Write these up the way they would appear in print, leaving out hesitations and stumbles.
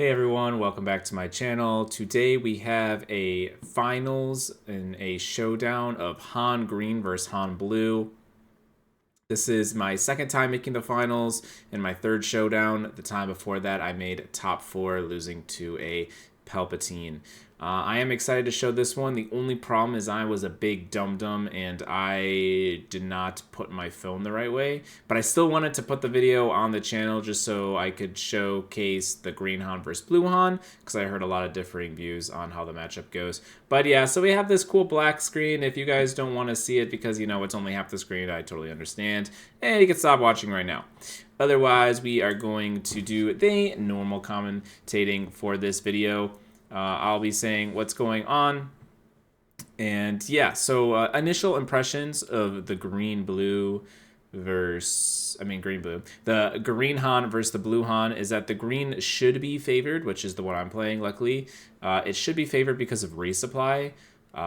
Hey everyone, welcome back to my channel. Today we have a finals and a showdown of Han Green versus Han Blue. This is my second time making the finals and my third showdown. The time before that I made top 4, losing to a Palpatine. I am excited to show this one. The only problem is I was a big dum-dum and I did not put my phone the right way. But I still wanted to put the video on the channel just so I could showcase the Green Han versus Blue Han, because I heard a lot of differing views on how the matchup goes. But yeah, so we have this cool black screen. If you guys don't want to see it because, you know, it's only half the screen, I totally understand. And you can stop watching right now. Otherwise, we are going to do the normal commentating for this video. I'll be saying what's going on. And yeah, so initial impressions of the green-blue versus, green-blue. The green Han versus the blue Han is that the green should be favored, which is the one I'm playing, luckily. It should be favored because of resupply.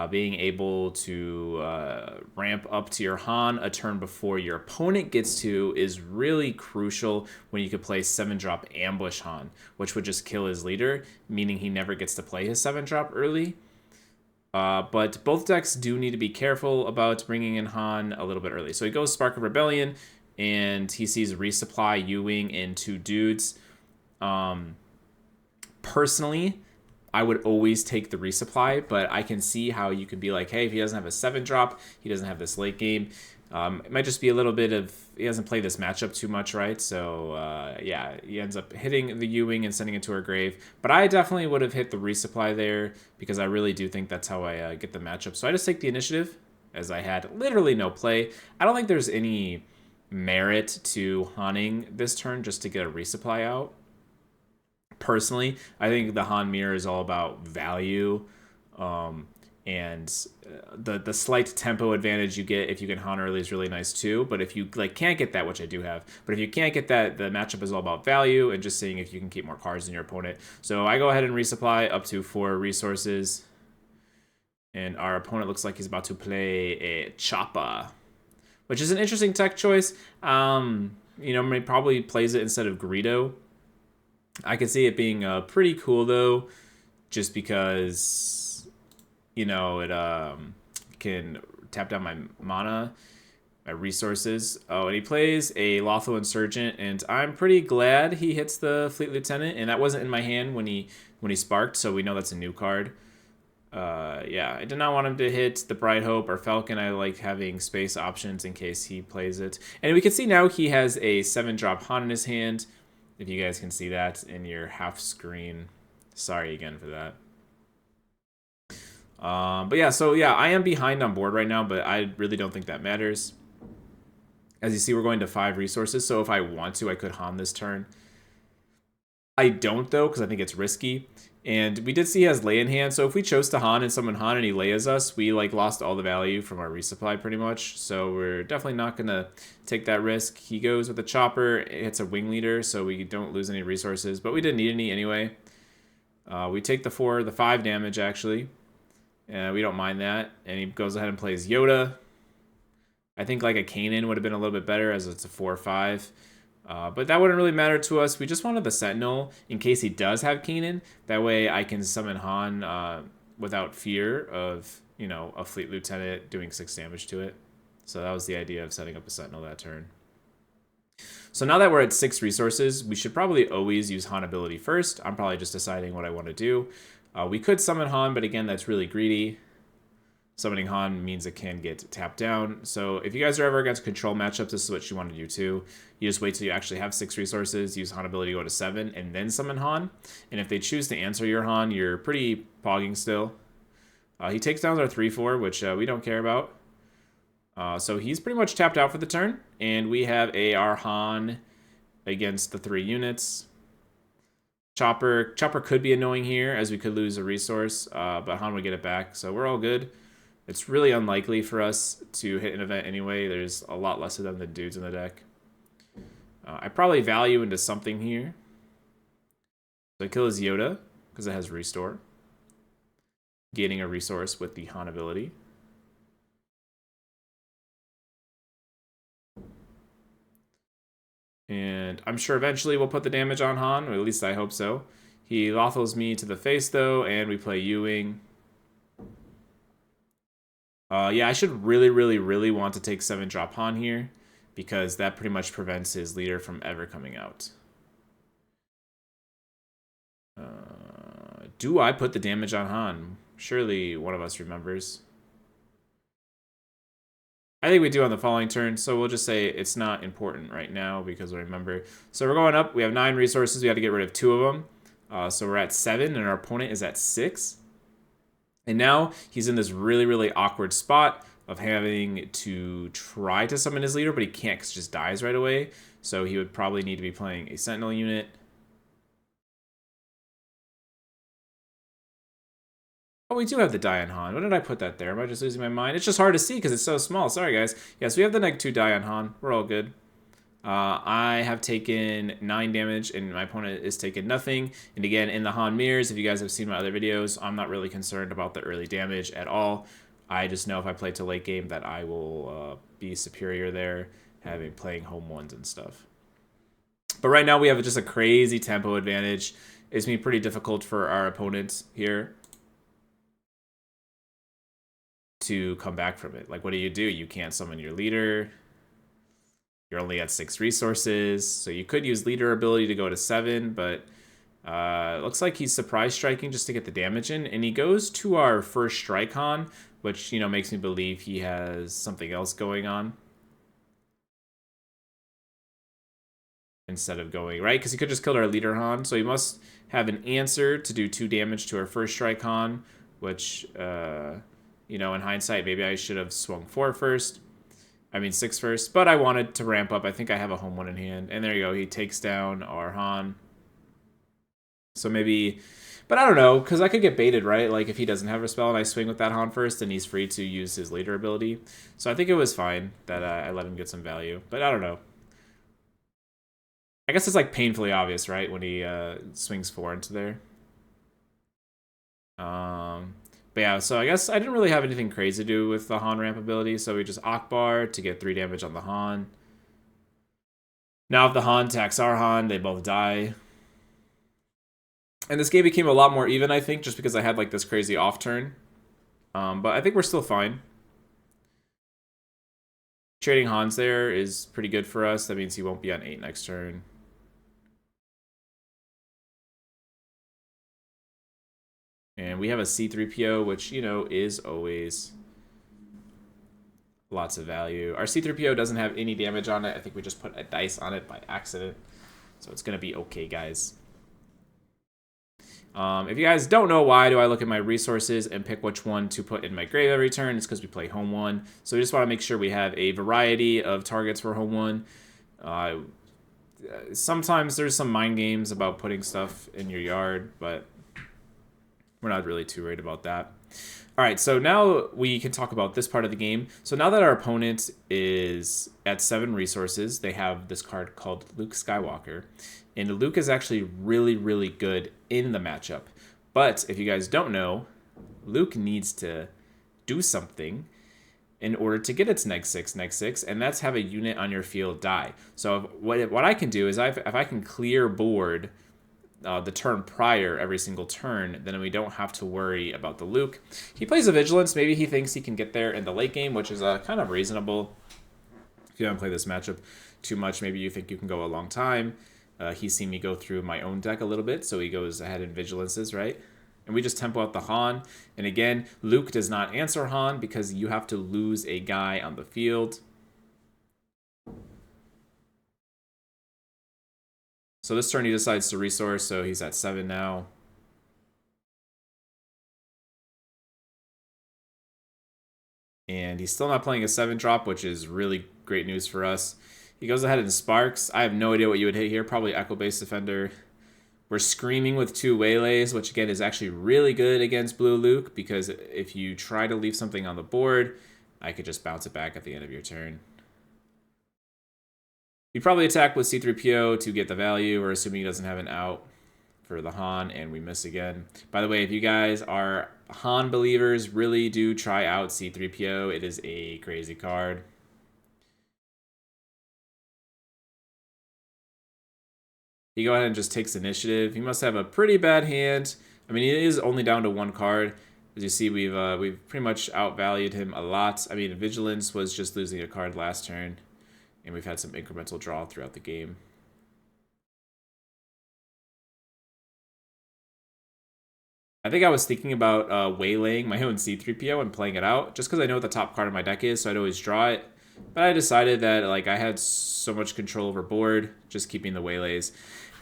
Being able to ramp up to your Han a turn before your opponent gets to is really crucial when you could play 7-drop ambush Han, which would just kill his leader, meaning he never gets to play his 7-drop early. But both decks do need to be careful about bringing in Han a little bit early. So he goes Spark of Rebellion, and he sees Resupply, U-Wing, and 2 dudes. Personally, I would always take the resupply, but I can see how you could be like, hey, if he doesn't have a 7-drop, he doesn't have this late game. It might just be a little bit of, he hasn't played this matchup too much, right? So, yeah, he ends up hitting the U-Wing and sending it to her grave. But I definitely would have hit the resupply there because I really do think that's how I get the matchup. So I just take the initiative, as I had literally no play. I don't think there's any merit to hunting this turn just to get a resupply out. Personally, I think the Han mirror is all about value, and the slight tempo advantage you get if you can Han early is really nice too. But if you can't get that, which I do have, but if you can't get that, the matchup is all about value and just seeing if you can keep more cards than your opponent. So I go ahead and resupply up to 4 resources, and our opponent looks like he's about to play a Choppa, which is an interesting tech choice. He probably plays it instead of Greedo. I can see it being pretty cool though, just because, it can tap down my mana, my resources. Oh, and he plays a Lawful Insurgent, and I'm pretty glad he hits the Fleet Lieutenant, and that wasn't in my hand when he sparked, so we know that's a new card. Yeah, I did not want him to hit the Bright Hope or Falcon. I like having space options in case he plays it. And we can see now he has a 7-drop Han in his hand. If you guys can see that in your half screen. Sorry again for that. But yeah, so yeah, I am behind on board right now, but I really don't think that matters. As you see, we're going to 5 resources, so if I want to, I could Han this turn. I don't, though, because I think it's risky. And we did see he has Lay in hand, so if we chose to Han and summon Han and he layers us, we lost all the value from our resupply pretty much. So we're definitely not going to take that risk. He goes with a chopper, it's a wing leader, so we don't lose any resources, but we didn't need any anyway. We take the 5 damage actually. We don't mind that. And he goes ahead and plays Yoda. I think like a Kanan would have been a little bit better as it's a 4/5. But that wouldn't really matter to us. We just wanted the Sentinel in case he does have Kanan. That way I can summon Han without fear of, a Fleet Lieutenant doing 6 damage to it. So that was the idea of setting up a Sentinel that turn. So now that we're at 6 resources, we should probably always use Han ability first. I'm probably just deciding what I want to do. We could summon Han, but again, that's really greedy. Summoning Han means it can get tapped down. So if you guys are ever against control matchups, this is what you want to do too. You just wait till you actually have 6 resources, use Han ability, go to 7, and then summon Han. And if they choose to answer your Han, you're pretty pogging still. He takes down our 3/4, which we don't care about. So he's pretty much tapped out for the turn. And we have our Han against the 3 units. Chopper could be annoying here, as we could lose a resource, but Han would get it back, so we're all good. It's really unlikely for us to hit an event anyway. There's a lot less of them than dudes in the deck. I probably value into something here. So I kill his Yoda, because it has Restore. Gaining a resource with the Han ability. And I'm sure eventually we'll put the damage on Han, or at least I hope so. He Lothals me to the face, though, and we play Ewing. Yeah, I should really want to take 7-drop Han here, because that pretty much prevents his leader from ever coming out. Do I put the damage on Han? Surely one of us remembers. I think we do on the following turn, so we'll just say it's not important right now because we remember. So we're going up. We have 9 resources. We have to get rid of 2 of them. So we're at 7, and our opponent is at 6. And now he's in this really awkward spot of having to try to summon his leader, but he can't because he just dies right away. So he would probably need to be playing a Sentinel unit. Oh, we do have the die on Han. When did I put that there? Am I just losing my mind? It's just hard to see because it's so small. Sorry, guys. Yes, we have the -2 die on Han. We're all good. I have taken 9 damage, and my opponent is taking nothing. And again, in the Han mirrors, if you guys have seen my other videos, I'm not really concerned about the early damage at all. I just know if I play to late game that I will be superior there, playing home ones and stuff. But right now, we have just a crazy tempo advantage. It's been pretty difficult for our opponents here to come back from it. Like, what do? You can't summon your leader. You're only at 6 resources, so you could use leader ability to go to 7, but it looks like he's surprise striking just to get the damage in, and he goes to our first strike Han, which, you know, makes me believe he has something else going on instead of going, right? Because he could just kill our leader Han, so he must have an answer to do 2 damage to our first strike Han, which, you know, in hindsight, maybe I should have swung 4 first. I mean 6 first, but I wanted to ramp up. I think I have a home one in hand. And there you go. He takes down our Han. So maybe, but I don't know, because I could get baited, right? Like if he doesn't have a spell and I swing with that Han first, then he's free to use his leader ability. So I think it was fine that I let him get some value, but I don't know. I guess it's like painfully obvious, right? When he swings 4 into there. But yeah, so I guess I didn't really have anything crazy to do with the Han ramp ability, so we just Akbar to get 3 damage on the Han. Now if the Han attacks our Han, they both die. And this game became a lot more even, I think, just because I had like this crazy off turn. But I think we're still fine. Trading Hans there is pretty good for us. That means he won't be on 8 next turn. And we have a C3PO, which, you know, is always lots of value. Our C3PO doesn't have any damage on it. I think we just put a dice on it by accident. So it's going to be okay, guys. If you guys don't know why do I look at my resources and pick which one to put in my grave every turn, it's because we play home one. So we just want to make sure we have a variety of targets for home one. Sometimes there's some mind games about putting stuff in your yard, but we're not really too worried about that. All right, so now we can talk about this part of the game. So now that our opponent is at 7 resources, they have this card called Luke Skywalker. And Luke is actually really good in the matchup. But if you guys don't know, Luke needs to do something in order to get its -6, and that's have a unit on your field die. So what I can do is if I can clear board the turn prior every single turn, then we don't have to worry about the Luke. He plays a Vigilance. Maybe he thinks he can get there in the late game, which is kind of reasonable. If you haven't played this matchup too much, maybe you think you can go a long time. He's seen me go through my own deck a little bit, so he goes ahead and Vigilances, right? And we just tempo out the Han. And again, Luke does not answer Han because you have to lose a guy on the field. So this turn he decides to resource, so he's at 7 now. And he's still not playing a 7-drop, which is really great news for us. He goes ahead and Sparks. I have no idea what you would hit here. Probably Echo Base Defender. We're Screaming with 2 Waylays, which again is actually really good against Blue Luke, because if you try to leave something on the board, I could just bounce it back at the end of your turn. You probably attack with C3PO to get the value. We're assuming he doesn't have an out for the Han, and we miss again. By the way, if you guys are Han believers, really do try out C3PO. It is a crazy card. He go ahead and just takes initiative. He must have a pretty bad hand. I mean, he is only down to 1 card. As you see, we've pretty much outvalued him a lot. I mean, Vigilance was just losing a card last turn, and we've had some incremental draw throughout the game. I think I was thinking about waylaying my own C-3PO and playing it out, just because I know what the top card of my deck is, so I'd always draw it. But I decided that like I had so much control over board, just keeping the waylays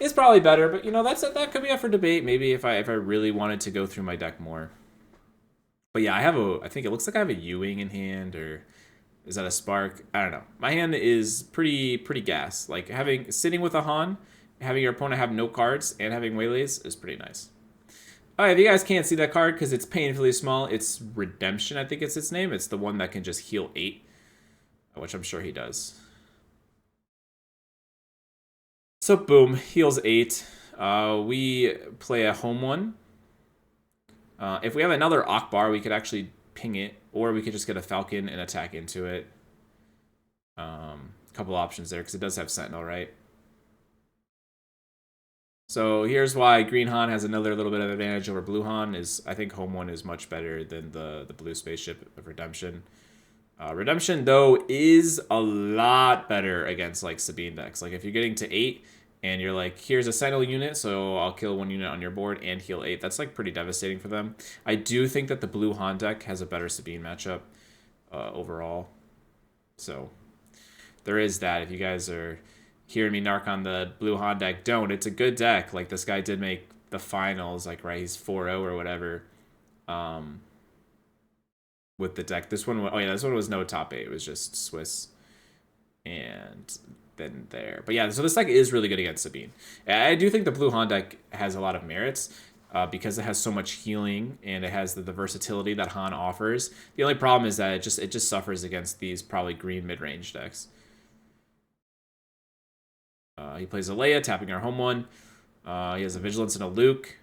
is probably better. But you know, that could be up for debate. Maybe if I really wanted to go through my deck more. But yeah, I think it looks like I have a Ewing in hand, or is that a Spark? I don't know. My hand is pretty gas. Like sitting with a Han, having your opponent have no cards and having waylays is pretty nice. All right, if you guys can't see that card because it's painfully small, it's Redemption, I think it's its name. It's the one that can just heal 8, which I'm sure he does. So boom, heals 8. We play a home one. If we have another Akbar, we could actually ping it, or we could just get a Falcon and attack into it. Couple options there, because it does have Sentinel, right? So here's why Green Han has another little bit of advantage over Blue Han. Is I think home one is much better than the blue spaceship of Redemption. Redemption, though, is a lot better against like Sabine decks. Like if you're getting to 8 and you're like, here's a Sentinel unit, so I'll kill 1 unit on your board and heal 8. That's like pretty devastating for them. I do think that the Blue Han deck has a better Sabine matchup overall. So there is that. If you guys are hearing me narc on the Blue Han deck, don't. It's a good deck. Like this guy did make the finals, like right, he's 4-0 or whatever. With the deck. This one, this one was no top 8. It was just Swiss and then there. But yeah, so this deck is really good against Sabine. I do think the Blue Han deck has a lot of merits because it has so much healing and it has the versatility that Han offers. The only problem is that it just suffers against these probably green mid-range decks. He plays a Leia, tapping our home one. He has a Vigilance and a Luke.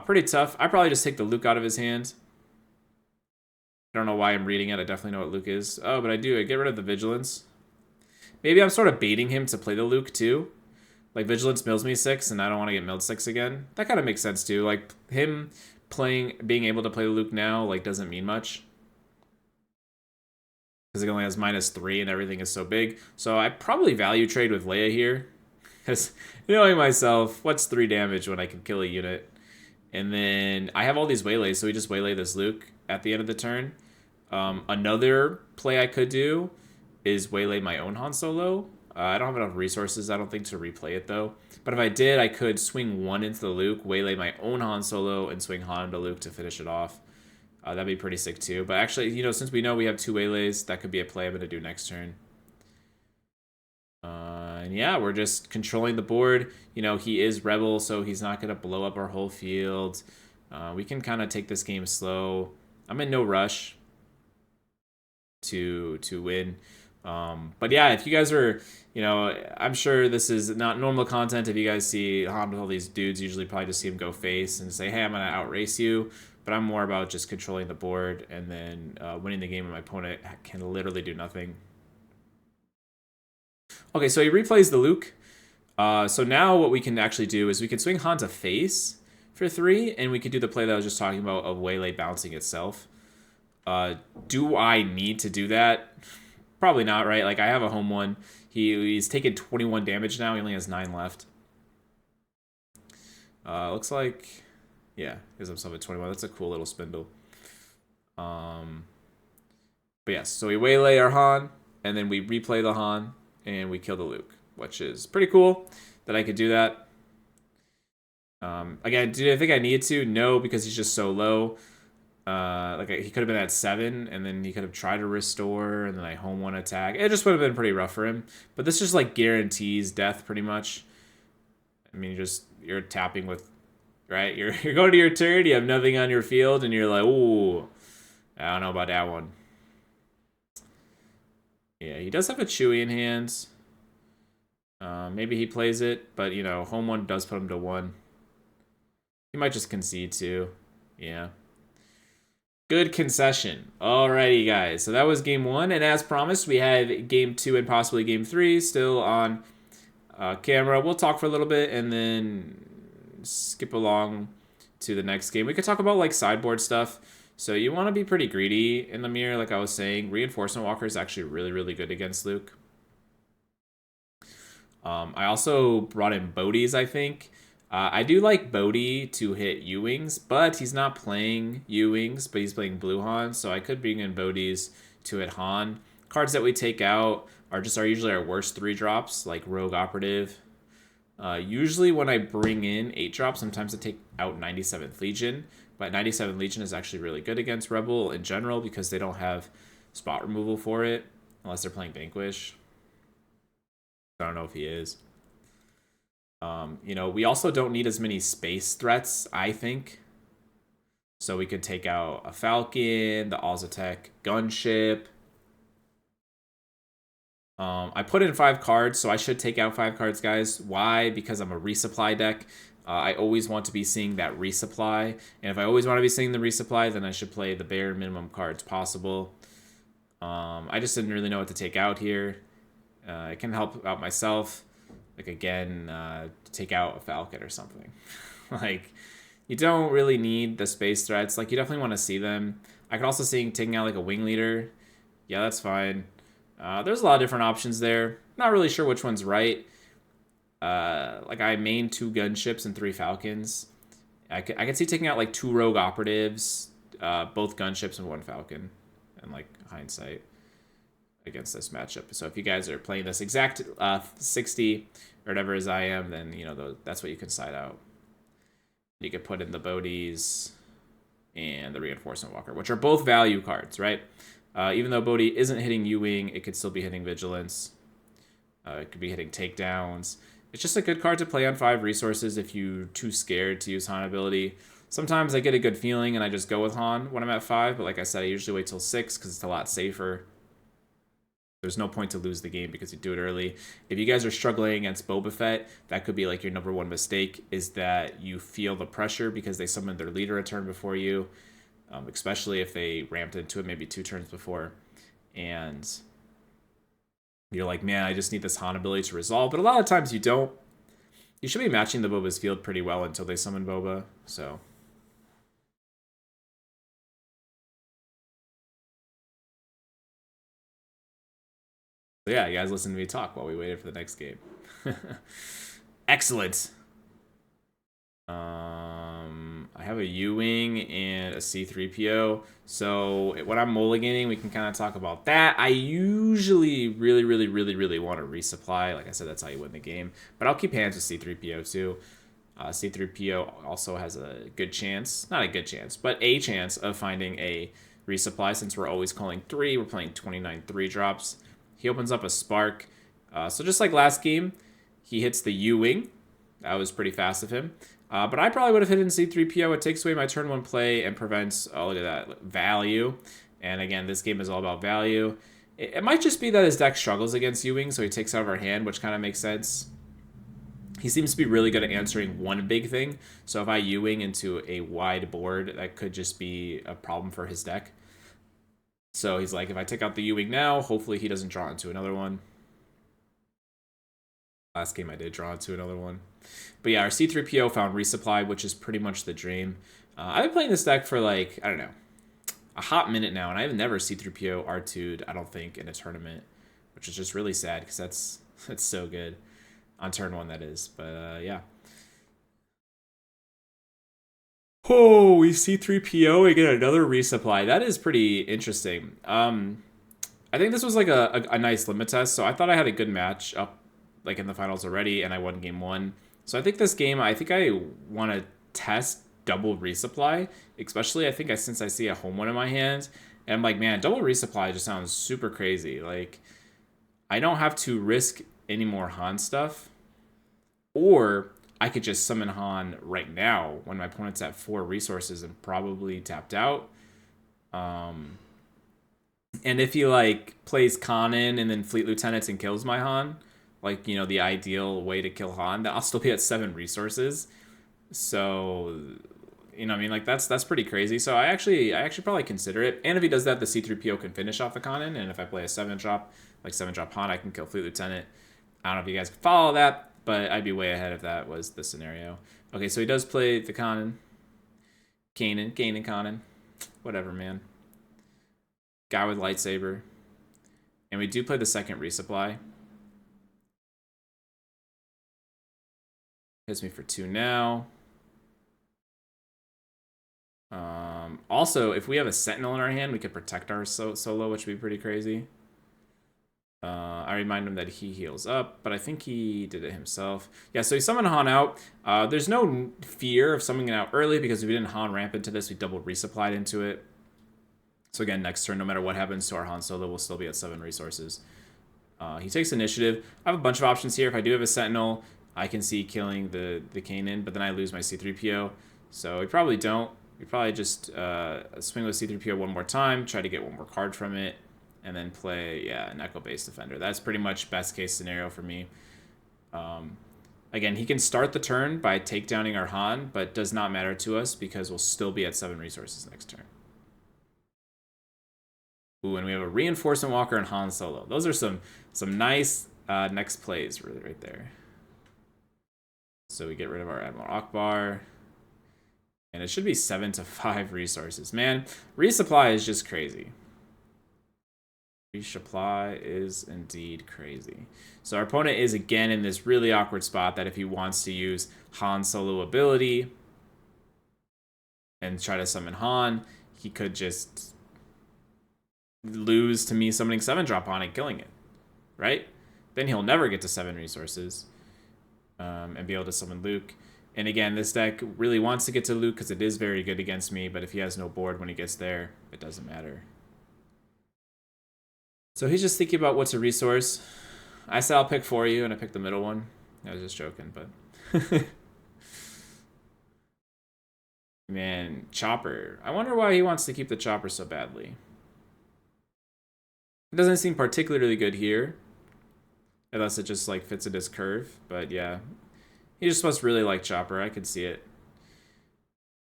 Pretty tough. I probably just take the Luke out of his hand. I don't know why I'm reading it. I definitely know what Luke is. Oh, but I do. I get rid of the Vigilance. Maybe I'm sort of baiting him to play the Luke, too. Like, Vigilance mills me 6, and I don't want to get milled 6 again. That kind of makes sense, too. Like, him being able to play the Luke now, like, doesn't mean much. Because he only has -3 and everything is so big. So I probably value trade with Leia here. Because knowing myself, what's 3 damage when I can kill a unit? And then I have all these waylays, so we just waylay this Luke at the end of the turn. Another play I could do is waylay my own Han Solo. I don't have enough resources, I don't think, to replay it, though. But if I did, I could swing 1 into the Luke, waylay my own Han Solo, and swing Han into Luke to finish it off. That'd be pretty sick, too. But actually, you know, since we know we have 2 waylays, that could be a play I'm going to do next turn. And yeah, we're just controlling the board. You know, he is Rebel, so he's not going to blow up our whole field. We can kind of take this game slow. I'm in no rush to win. But yeah, if you guys are, you know, I'm sure this is not normal content. If you guys see Han with all these dudes, usually probably just see him go face and say, hey, I'm going to outrace you. But I'm more about just controlling the board and then winning the game when my opponent can literally do nothing. Okay, so he replays the Luke. So now what we can actually do is we can swing Han to face for 3, and we could do the play that I was just talking about of waylay bouncing itself. Do I need to do that? Probably not, right? Like, I have a home one. He's taken 21 damage now. He only has 9 left. Looks like... Yeah, gives himself a 21. That's a cool little spindle. But yes, so we waylay our Han, and then we replay the Han, and we kill the Luke, which is pretty cool that I could do that. Again, do I think I needed to? No, because he's just so low. He could have been at 7, and then he could have tried to restore, and then I home 1 attack. It just would have been pretty rough for him. But this just like guarantees death pretty much. I mean, you're tapping with, right? You're going to your turn, you have nothing on your field, and you're like, ooh, I don't know about that one. Yeah, he does have a Chewie in hand. Maybe he plays it, but, you know, home 1 does put him to 1. He might just concede too. Yeah. Good concession. Alrighty, guys. So that was game 1, and as promised, we have game 2 and possibly game 3 still on camera. We'll talk for a little bit and then skip along to the next game. We could talk about like sideboard stuff. So you want to be pretty greedy in the mirror, like I was saying. Reinforcement Walker is actually really, really good against Luke. I also brought in Bodhi's, I think. I do like Bodhi to hit U-Wings, but he's not playing U-Wings, but he's playing Blue Han, so I could bring in Bodhi's to hit Han. Cards that we take out are usually our worst 3-drops, like Rogue Operative. Usually when I bring in 8-drops, sometimes I take out 97th Legion, but 97th Legion is actually really good against Rebel in general because they don't have spot removal for it, unless they're playing Vanquish. I don't know if he is. You know, we also don't need as many space threats, I think. So we could take out a Falcon, the Ozatec gunship. I put in 5 cards, so I should take out 5 cards, guys. Why? Because I'm a resupply deck. I always want to be seeing that resupply. And if I always want to be seeing the resupply, then I should play the bare minimum cards possible. I just didn't really know what to take out here. I can help out myself. Like, again, take out a Falcon or something. Like, you don't really need the space threats. Like, you definitely want to see them. I could also see taking out, like, a Wing Leader. Yeah, that's fine. There's a lot of different options there. Not really sure which one's right. Like, I main 2 gunships and 3 Falcons. I could see taking out, like, 2 Rogue Operatives, both gunships and 1 Falcon. And, like, hindsight against this matchup. So if you guys are playing this exact 60 or whatever as I am, then, you know, that's what you can side out. You could put in the Bodhi's and the Reinforcement Walker, which are both value cards, right? Even though Bodhi isn't hitting U-Wing, it could still be hitting Vigilance. It could be hitting takedowns. It's just a good card to play on 5 resources if you're too scared to use Han ability. Sometimes I get a good feeling and I just go with Han when I'm at 5, but like I said, I usually wait till 6 because it's a lot safer. There's no point to lose the game because you do it early. If you guys are struggling against Boba Fett, that could be like your #1 mistake, is that you feel the pressure because they summoned their leader a turn before you, especially if they ramped into it maybe 2 turns before. And you're like, man, I just need this Han ability to resolve. But a lot of times you don't. You should be matching the Boba's field pretty well until they summon Boba. So yeah, you guys listen to me talk while we waited for the next game. Excellent. I have a U-Wing and a C-3PO. So when I'm mulliganing, we can kind of talk about that. I usually really want to resupply. Like I said, that's how you win the game. But I'll keep hands with C-3PO too. C-3PO also has a good chance. Not a good chance, but a chance of finding a resupply since we're always calling 3. We're playing 29 3-drops. He opens up a Spark. So just like last game, he hits the U-Wing. That was pretty fast of him. But I probably would have hit in C-3PO. It takes away my turn 1 play and prevents, oh, look at that, value. And again, this game is all about value. It might just be that his deck struggles against U-Wing, so he takes out of our hand, which kind of makes sense. He seems to be really good at answering one big thing. So if I U-Wing into a wide board, that could just be a problem for his deck. So he's like, if I take out the U-Wing now, hopefully he doesn't draw into another one. Last game I did draw into another one. But yeah, our C-3PO found resupply, which is pretty much the dream. I've been playing this deck for like, I don't know, a hot minute now, and I've never C-3PO R2'd, I don't think, in a tournament, which is just really sad because that's so good. On turn 1, that is. But yeah. Oh, we C-3PO, we get another resupply. That is pretty interesting. I think this was like a nice limit test, so I thought I had a good match up like in the finals already, and I won game 1. So I think this game, I think I want to test double resupply, especially since I see a home one in my hand, and I'm like, man, double resupply just sounds super crazy. Like, I don't have to risk any more Han stuff, or I could just summon Han right now when my opponent's at 4 resources and probably tapped out. And if he like plays Kanan and then Fleet Lieutenants and kills my Han, like, you know, the ideal way to kill Han, I'll still be at 7 resources. So, you know what I mean? Like, that's pretty crazy. So I actually probably consider it. And if he does that, the C-3PO can finish off the Kanan. And if I play a 7-drop, like 7-drop Han, I can kill Fleet Lieutenant. I don't know if you guys can follow that. but I'd be way ahead if that was the scenario. Okay, so he does play the Kanan. Whatever, man. Guy with lightsaber. And we do play the second resupply. Hits me for 2 now. Also, if we have a Sentinel in our hand, we could protect our solo, which would be pretty crazy. I remind him that he heals up, but I think he did it himself. Yeah, so he summoned Han out. There's no fear of summoning it out early because if we didn't Han ramp into this, we double resupplied into it. So again, next turn, no matter what happens to our Han Solo, we'll still be at 7 resources. He takes initiative. I have a bunch of options here. If I do have a Sentinel, I can see killing the Kanan, but then I lose my C-3PO. So we probably don't. We probably just swing with C-3PO one more time, try to get one more card from it, and then play, yeah, an Echo-based defender. That's pretty much best case scenario for me. Again, he can start the turn by takedowning our Han, but does not matter to us because we'll still be at 7 resources next turn. Ooh, and we have a Reinforcement Walker and Han Solo. Those are some nice next plays really right there. So we get rid of our Admiral Akbar. And it should be 7 to 5 resources. Man, resupply is just crazy. Resupply is indeed crazy. So our opponent is again in this really awkward spot that if he wants to use Han Solo ability and try to summon Han, he could just lose to me summoning 7-drop on and killing it, right? Then he'll never get to 7 resources and be able to summon Luke. And again, this deck really wants to get to Luke because it is very good against me, but if he has no board when he gets there, it doesn't matter. So he's just thinking about what's a resource. I said I'll pick for you, and I picked the middle one. I was just joking, but... Man, Chopper. I wonder why he wants to keep the Chopper so badly. It doesn't seem particularly good here. Unless it just, like, fits in his curve. But, yeah. He just must really like Chopper. I could see it.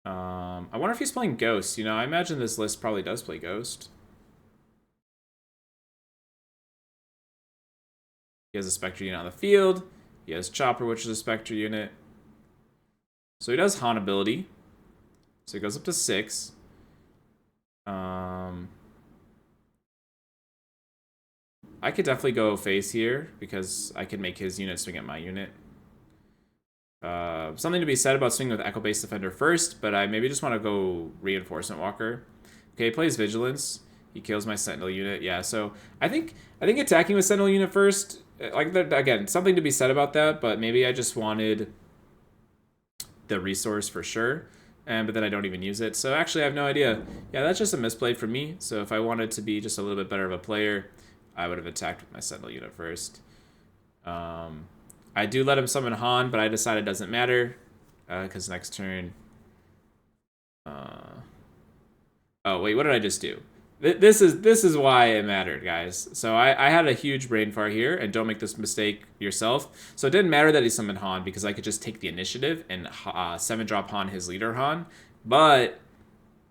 I wonder if he's playing Ghost. You know, I imagine this list probably does play Ghost. He has a Spectre unit on the field. He has Chopper, which is a Spectre unit. So he does Han ability. So he goes up to 6. I could definitely go face here because I could make his unit swing at my unit. Something to be said about swinging with Echo-based Defender first, but I maybe just want to go Reinforcement Walker. Okay, he plays Vigilance. He kills my Sentinel unit. Yeah, so I think attacking with Sentinel unit first, like again, something to be said about that, but maybe I just wanted the resource for sure, but then I don't even use it. So actually, I have no idea. Yeah, that's just a misplay for me. So if I wanted to be just a little bit better of a player, I would have attacked with my Sentinel unit first. I do let him summon Han, but I decide it doesn't matter because next turn... Oh, wait, what did I just do? This is why it mattered, guys. So I had a huge brain fart here, and don't make this mistake yourself. So it didn't matter that he summoned Han because I could just take the initiative and 7-drop Han his leader Han. But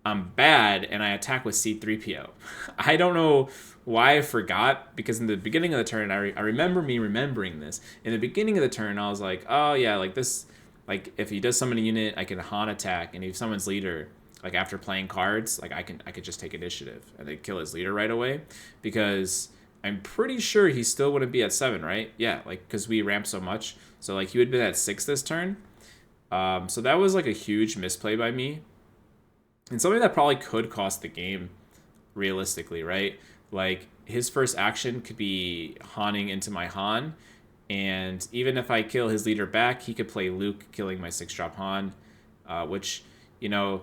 I'm bad, and I attack with C-3PO. I don't know why I forgot, because in the beginning of the turn, I remember me remembering this. In the beginning of the turn, I was like, oh yeah, like this, like if he does summon a unit, I can Han attack, and if someone's leader, like after playing cards, like I could just take initiative and they kill his leader right away, because I'm pretty sure he still wouldn't be at 7, right? Yeah, like because we ramped so much, so like he would have been at 6 this turn. So that was like a huge misplay by me, and something that probably could cost the game, realistically, right? Like, his first action could be Haning into my Han, and even if I kill his leader back, he could play Luke, killing my 6-drop Han, which, you know,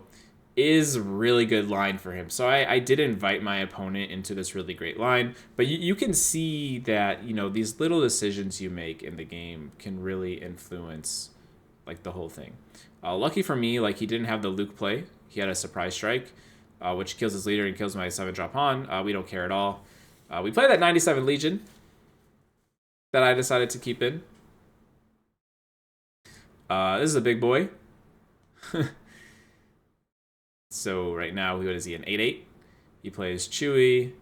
is really good line for him. So I did invite my opponent into this really great line, but you can see that, you know, these little decisions you make in the game can really influence, like, the whole thing. Lucky for me, like, he didn't have the Luke play. He had a surprise strike, which kills his leader and kills my 7-drop Han. We don't care at all. We play that 97 Legion that I decided to keep in. This is a big boy. So right now, what is he, an 8/8? He plays Chewie.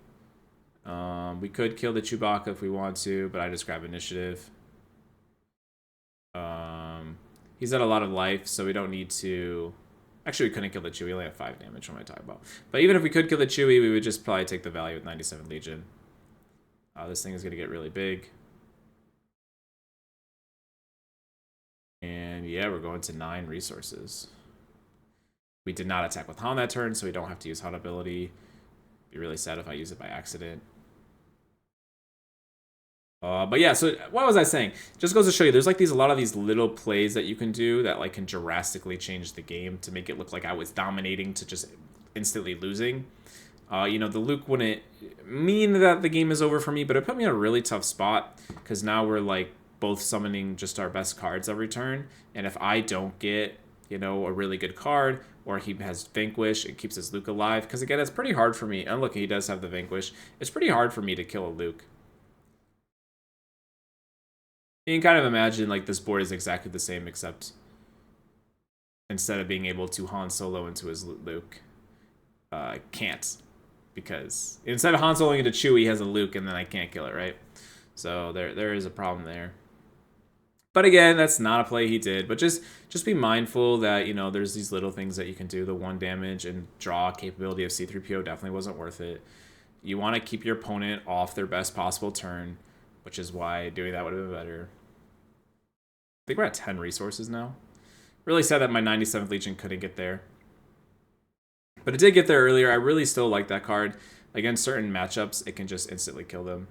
We could kill the Chewbacca if we want to, but I just grab initiative. He's at a lot of life, so we don't need to... Actually, we couldn't kill the Chewie. We only have 5 damage. What am I talking about? But even if we could kill the Chewie, we would just probably take the value with 97 Legion. This thing is going to get really big. And yeah, we're going to 9 resources. We did not attack with Han that turn, so we don't have to use Han ability. Be really sad if I use it by accident. But yeah, so what was I saying? Just goes to show you, there's like a lot of these little plays that you can do that like can drastically change the game to make it look like I was dominating to just instantly losing. You know, the Luke wouldn't mean that the game is over for me, but it put me in a really tough spot because now we're like both summoning just our best cards every turn, and if I don't get, you know, a really good card, or he has Vanquish, it keeps his Luke alive. Because again, it's pretty hard for me. And look, he does have the Vanquish. It's pretty hard for me to kill a Luke. You can kind of imagine like this board is exactly the same, except instead of being able to Han Solo into his Luke, can't, because instead of Han Soloing into Chewie, he has a Luke, and then I can't kill it, right? So there is a problem there. But again, that's not a play he did. But just be mindful that, you know, there's these little things that you can do. The 1 damage and draw capability of C-3PO definitely wasn't worth it. You want to keep your opponent off their best possible turn, which is why doing that would have been better. I think we're at 10 resources now. Really sad that my 97th Legion couldn't get there. But it did get there earlier. I really still like that card. Against certain matchups, it can just instantly kill them.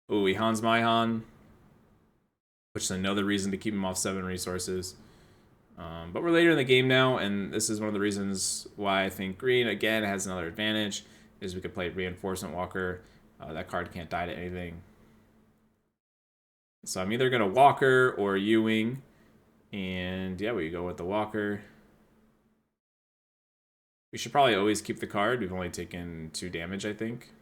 Ooh, he Hans my Han, which is another reason to keep him off 7 resources. But we're later in the game now, and this is one of the reasons why I think green, again, has another advantage, is we could play Reinforcement Walker. That card can't die to anything. So I'm either going to Walker or Ewing, and yeah, we go with the Walker. We should probably always keep the card. We've only taken 2 damage, I think.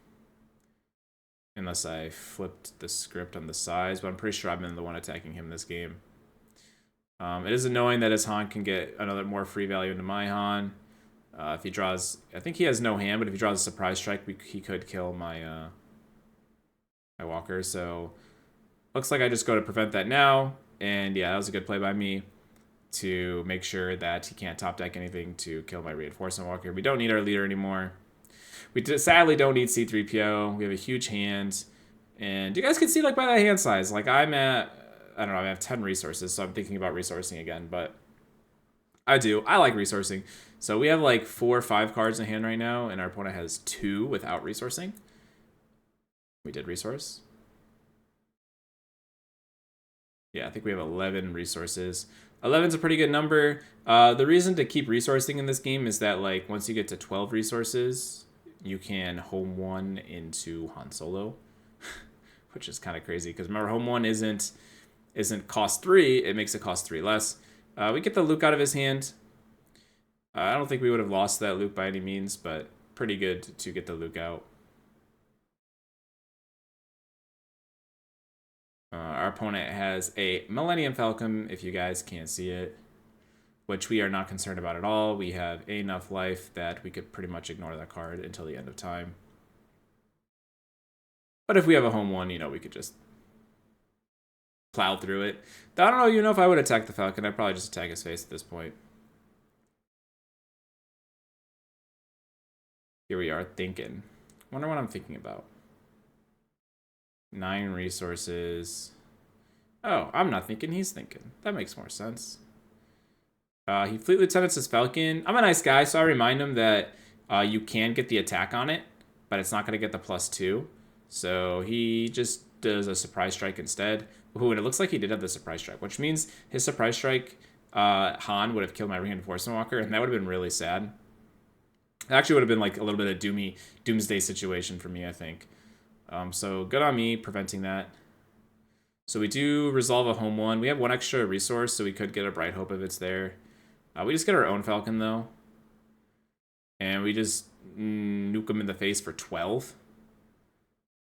Unless I flipped the script on the size, but I'm pretty sure I've been the one attacking him this game. It is annoying that his Han can get another more free value into my Han. If he draws, I think he has no hand, but if he draws a surprise strike, he could kill my my Walker. So looks like I just go to prevent that now. And yeah, that was a good play by me to make sure that he can't top deck anything to kill my Reinforcement Walker. We don't need our leader anymore. We sadly don't need C-3PO. We have a huge hand. And you guys can see, like, by that hand size, like, I'm at, I don't know, I have 10 resources, so I'm thinking about resourcing again, but I do. I like resourcing. So we have, like, 4 or 5 cards in hand right now, and our opponent has 2 without resourcing. We did resource. Yeah, I think we have 11 resources. 11's a pretty good number. The reason to keep resourcing in this game is that, like, once you get to 12 resources, you can home 1 into Han Solo, which is kind of crazy because remember, home 1 isn't cost 3; it makes it cost 3 less. We get the Luke out of his hand. I don't think we would have lost that Luke by any means, but pretty good to get the Luke out. Our opponent has a Millennium Falcon, if you guys can't see it, which we are not concerned about at all. We have enough life that we could pretty much ignore that card until the end of time. But if we have a home 1, you know, we could just plow through it. I don't know, you know, if I would attack the Falcon, I'd probably just attack his face at this point. Here we are thinking. Wonder what I'm thinking about. 9 resources. Oh, I'm not thinking, he's thinking. That makes more sense. He Fleet Lieutenant's his Falcon. I'm a nice guy, so I remind him that you can get the attack on it, but it's not going to get the +2. So he just does a surprise strike instead. Ooh, and it looks like he did have the surprise strike, which means his surprise strike, Han would have killed my Reinforcement Walker, and that would have been really sad. It actually would have been like a little bit of doomsday situation for me, I think. So good on me preventing that. So we do resolve a home 1. We have 1 extra resource, so we could get a Bright Hope if it's there. We just get our own Falcon, though. And we just nuke him in the face for 12.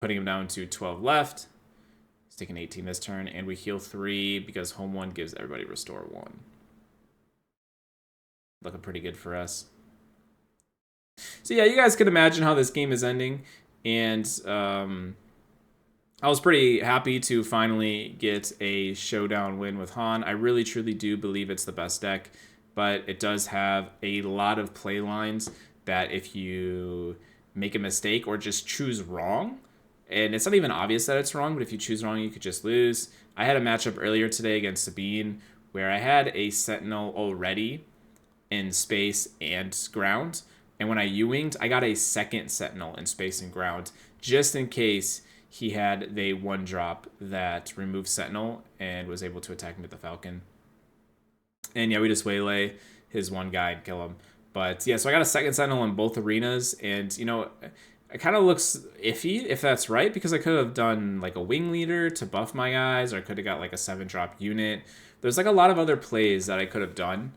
Putting him down to 12 left. He's taking 18 this turn. And we heal 3 because home 1 gives everybody restore 1. Looking pretty good for us. So yeah, you guys can imagine how this game is ending. And I was pretty happy to finally get a showdown win with Han. I really truly do believe it's the best deck, but it does have a lot of play lines that if you make a mistake or just choose wrong, and it's not even obvious that it's wrong, but if you choose wrong, you could just lose. I had a matchup earlier today against Sabine where I had a Sentinel already in space and ground, and when I U-winged, I got a second Sentinel in space and ground just in case he had the one drop that removed Sentinel and was able to attack me with the Falcon. And yeah, we just waylay his one guy and kill him. But yeah, so I got a second Sentinel in both arenas, and you know, it kind of looks iffy if that's right, because I could have done like a wing leader to buff my guys, or I could have got like a 7-drop unit. There's like a lot of other plays that I could have done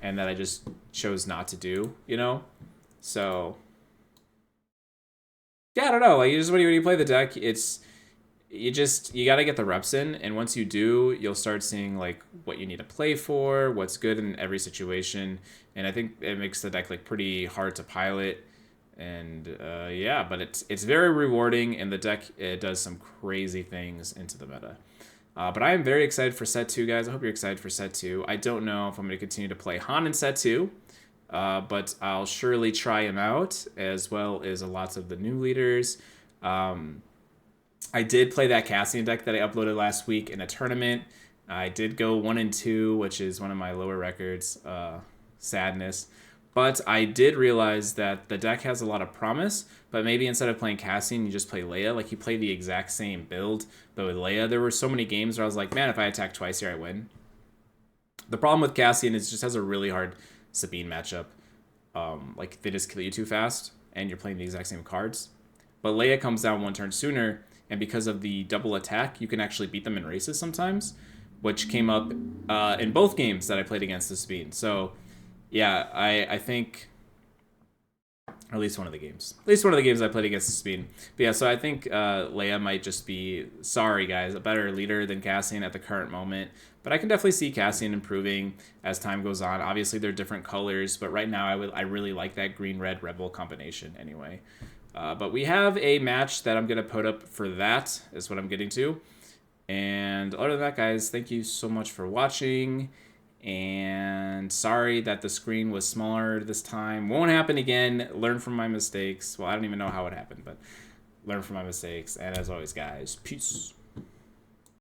and that I just chose not to do, you know? So yeah, I don't know. Like, just when you play the deck, it's you got to get the reps in, and once you do, you'll start seeing like what you need to play for, what's good in every situation, and I think it makes the deck like pretty hard to pilot. And yeah, but it's very rewarding, and the deck, it does some crazy things into the meta. But I am very excited for set 2, guys. I hope you're excited for set 2. I don't know if I'm going to continue to play Han in set 2. But I'll surely try him out, as well as lots of the new leaders. I did play that Cassian deck that I uploaded last week in a tournament. I did go 1-2, which is one of my lower records. Sadness. But I did realize that the deck has a lot of promise, but maybe instead of playing Cassian, you just play Leia. Like, you play the exact same build, but with Leia, there were so many games where I was like, man, if I attack twice here, I win. The problem with Cassian is it just has a really hard Sabine matchup. Like, they just kill you too fast, and you're playing the exact same cards. But Leia comes down one turn sooner, and because of the double attack, you can actually beat them in races sometimes, which came up in both games that I played against the Sabine. So, yeah, I think, or at least one of the games. At least one of the games I played against the Sabine. But yeah, so I think Leia might just be, sorry guys, a better leader than Cassian at the current moment. But I can definitely see Cassian improving as time goes on. Obviously, they're different colors, but right now I really like that green-red Rebel combination anyway. But we have a match that I'm going to put up for that, is what I'm getting to. And other than that, guys, thank you so much for watching. And sorry that the screen was smaller this time. Won't happen again. Learn from my mistakes. Well, I don't even know how it happened, but learn from my mistakes. And as always, guys, peace.